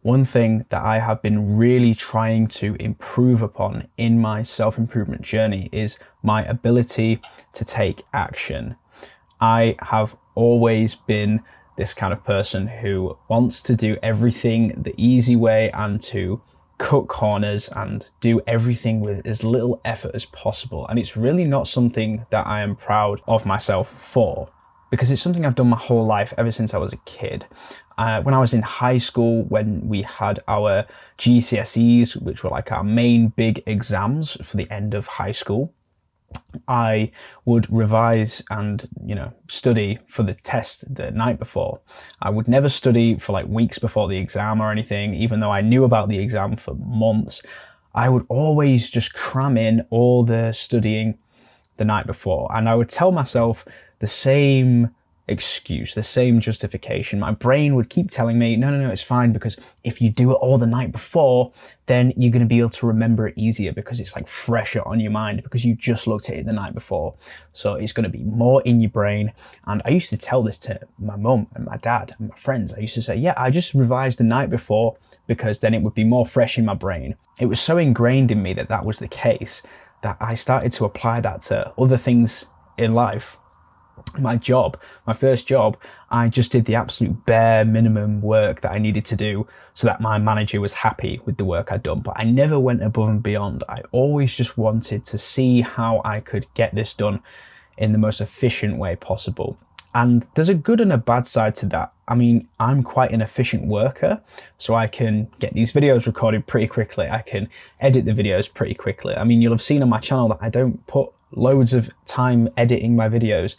One thing that I have been really trying to improve upon in my self-improvement journey is my ability to take action. I have always been this kind of person who wants to do everything the easy way and to cut corners and do everything with as little effort as possible. And it's really not something that I am proud of myself for, because it's something I've done my whole life ever since I was a kid. When I was in high school, when we had our GCSEs, which were like our main big exams for the end of high school, I would revise and, study for the test the night before. I would never study for like weeks before the exam or anything, even though I knew about the exam for months. I would always just cram in all the studying the night before, and I would tell myself the same excuse, the same justification. My brain would keep telling me, no, it's fine, because if you do it all the night before, then you're going to be able to remember it easier because it's like fresher on your mind because you just looked at it the night before. So it's going to be more in your brain. And I used to tell this to my mum and my dad and my friends. I used to say, yeah, I just revised the night before because then it would be more fresh in my brain. It was so ingrained in me that that was the case that I started to apply that to other things in life. My job, my first job, I just did the absolute bare minimum work that I needed to do so that my manager was happy with the work I'd done. But I never went above and beyond. I always just wanted to see how I could get this done in the most efficient way possible. And there's a good and a bad side to that. I mean, I'm quite an efficient worker, so I can get these videos recorded pretty quickly. I can edit the videos pretty quickly. I mean, you'll have seen on my channel that I don't put loads of time editing my videos.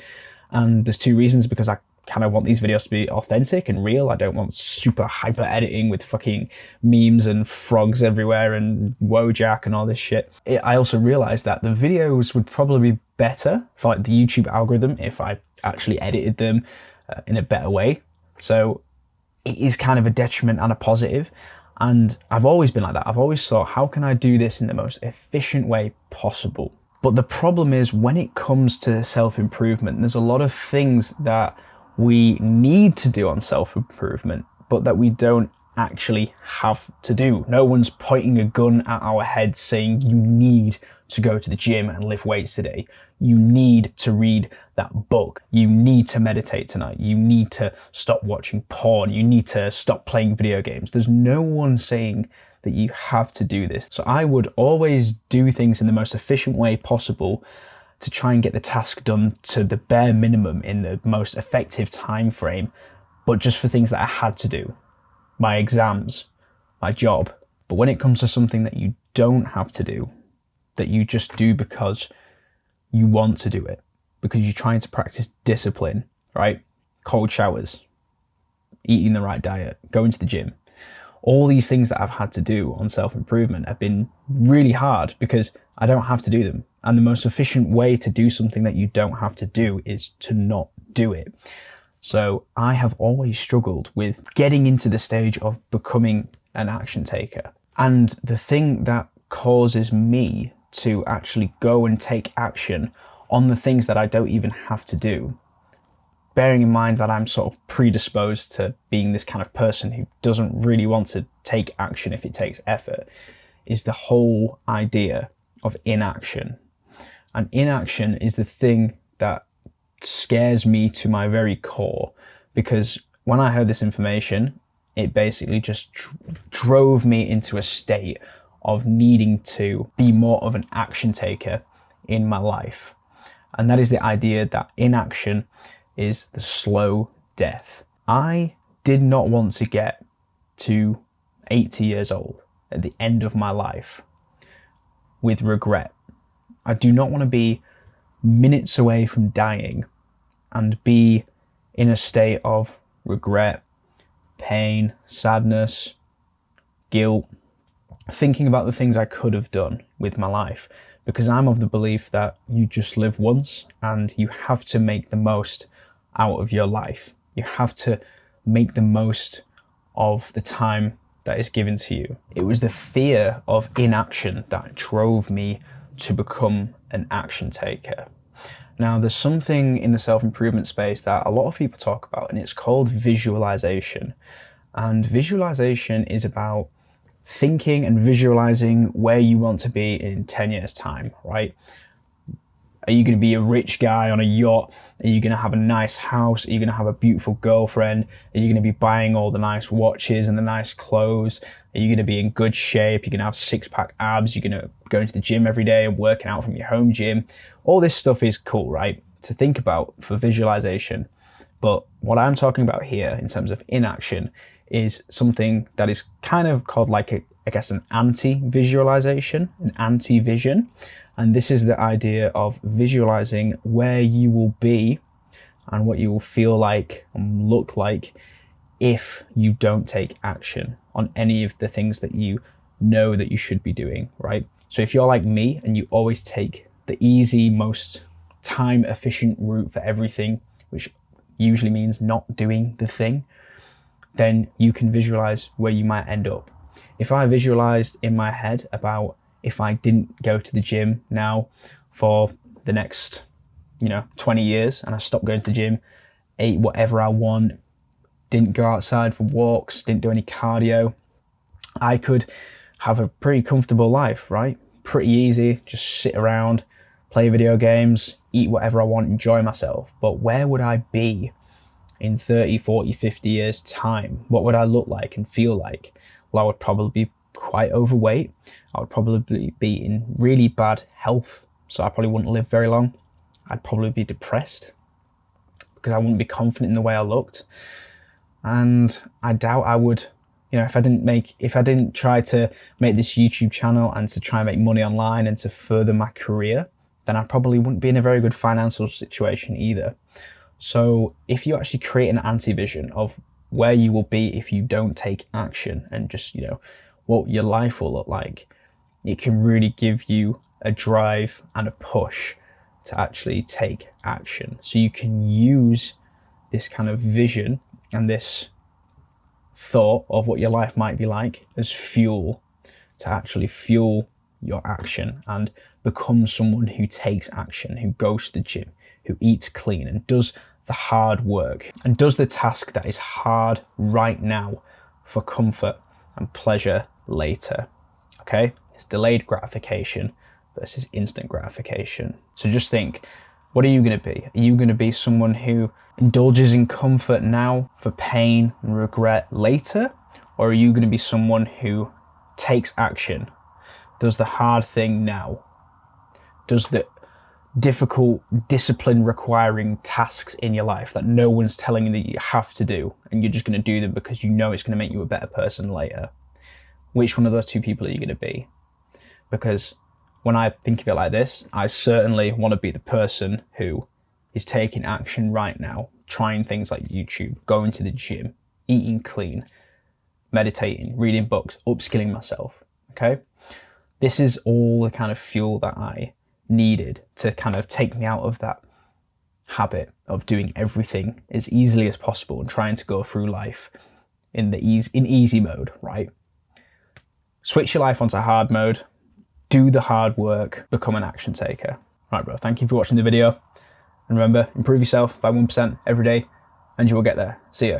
And there's two reasons: because I kind of want these videos to be authentic and real. I don't want super hyper editing with fucking memes and frogs everywhere and Wojak and all this shit. I also realized that the videos would probably be better for like the YouTube algorithm if I actually edited them in a better way. So it is kind of a detriment and a positive. And I've always been like that. I've always thought, how can I do this in the most efficient way possible? But the problem is, when it comes to self-improvement, there's a lot of things that we need to do on self-improvement, but that we don't actually have to do. No one's pointing a gun at our heads saying you need to go to the gym and lift weights today. You need to read that book. You need to meditate tonight. You need to stop watching porn. You need to stop playing video games. There's no one saying that you have to do this. So I would always do things in the most efficient way possible to try and get the task done to the bare minimum in the most effective time frame, but just for things that I had to do. My exams, my job. But when it comes to something that you don't have to do, that you just do because you want to do it, because you're trying to practice discipline, right? Cold showers, eating the right diet, going to the gym. All these things that I've had to do on self-improvement have been really hard because I don't have to do them. And the most efficient way to do something that you don't have to do is to not do it. So I have always struggled with getting into the stage of becoming an action taker. And the thing that causes me to actually go and take action on the things that I don't even have to do, bearing in mind that I'm sort of predisposed to being this kind of person who doesn't really want to take action if it takes effort, is the whole idea of inaction. And inaction is the thing that scares me to my very core, because when I heard this information, it basically just drove me into a state of needing to be more of an action taker in my life. And that is the idea that inaction is the slow death. I did not want to get to 80 years old at the end of my life with regret. I do not want to be minutes away from dying and be in a state of regret, pain, sadness, guilt, thinking about the things I could have done with my life, because I'm of the belief that you just live once and you have to make the most out of your life. You have to make the most of the time that is given to you. It was the fear of inaction that drove me to become an action taker. Now, there's something in the self-improvement space that a lot of people talk about, and it's called visualization. And visualization is about thinking and visualizing where you want to be in 10 years time, right? Are you going to be a rich guy on a yacht? Are you going to have a nice house? Are you going to have a beautiful girlfriend? Are you going to be buying all the nice watches and the nice clothes? Are you going to be in good shape? You're going to have six-pack abs? You're going to go into the gym every day and working out from your home gym? All this stuff is cool, right, to think about for visualization. But what I'm talking about here in terms of inaction is something that is kind of called like an anti-visualization, an anti-vision. And this is the idea of visualizing where you will be and what you will feel like and look like if you don't take action on any of the things that you know that you should be doing, right? So if you're like me and you always take the easy, most time efficient route for everything, which usually means not doing the thing, then you can visualize where you might end up. If I visualized in my head about if I didn't go to the gym now for the next, 20 years, and I stopped going to the gym, ate whatever I want, didn't go outside for walks, didn't do any cardio, I could have a pretty comfortable life, right? Pretty easy, just sit around, play video games, eat whatever I want, enjoy myself. But where would I be in 30, 40, 50 years time? What would I look like and feel like? Well, I would probably be quite overweight. I would probably be in really bad health, so I probably wouldn't live very long. I'd probably be depressed because I wouldn't be confident in the way I looked. And I doubt I would, if I didn't try to make this YouTube channel and to try and make money online and to further my career, then I probably wouldn't be in a very good financial situation either. So if you actually create an anti-vision of where you will be if you don't take action and just, what your life will look like, it can really give you a drive and a push to actually take action. So you can use this kind of vision and this thought of what your life might be like as fuel to actually fuel your action and become someone who takes action, who goes to the gym, who eats clean and does the hard work and does the task that is hard right now for comfort and pleasure later. Okay? It's delayed gratification versus instant gratification. So just think, what are you going to be? Are you going to be someone who indulges in comfort now for pain and regret later? Or are you going to be someone who takes action, does the hard thing now, does the difficult, discipline requiring tasks in your life that no one's telling you that you have to do, and you're just going to do them because you know it's going to make you a better person later? Which one of those two people are you going to be? Because when I think of it like this, I certainly want to be the person who is taking action right now, trying things like YouTube, going to the gym, eating clean, meditating, reading books, upskilling myself, okay? This is all the kind of fuel that I needed to kind of take me out of that habit of doing everything as easily as possible and trying to go through life in easy mode, right? Switch your life onto hard mode, do the hard work, become an action taker. Right, bro, thank you for watching the video. And remember, improve yourself by 1% every day and you will get there. See ya.